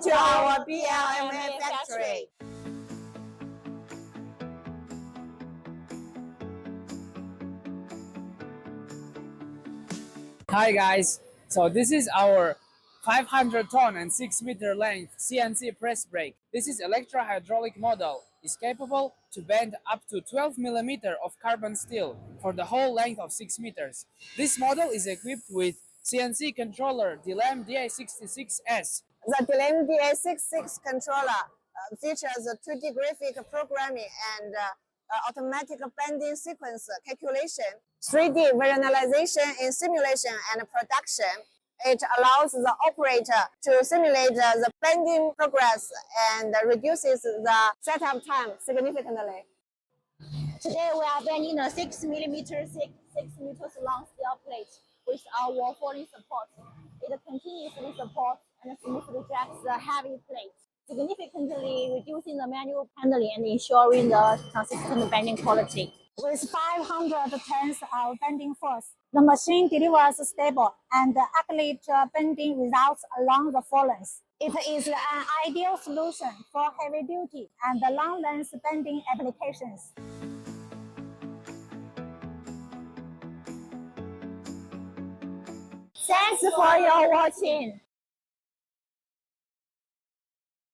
to our Blma factory. Hi guys, so this is our 500 ton and 6 meter length CNC press brake. This is electro-hydraulic model. It's capable to bend up to 12 millimeter of carbon steel for the whole length of 6 meters. This model is equipped with CNC controller Blma DA66S. The Blma DA66 controller features 2D graphic programming and automatic bending sequence calculation, 3D visualization in simulation and production. It allows the operator to simulate the bending progress and reduces the setup time significantly. Today we are bending a 6 millimeter thick, 6 meters long steel plate with our wall falling support. It continuously supports and smoothly jacks the heavy plate, significantly reducing the manual handling and ensuring the consistent bending quality. With 500 tons of bending force, the machine delivers stable and accurate bending results along the furlongs. It is an ideal solution for heavy-duty and long-length bending applications. Thanks for your watching.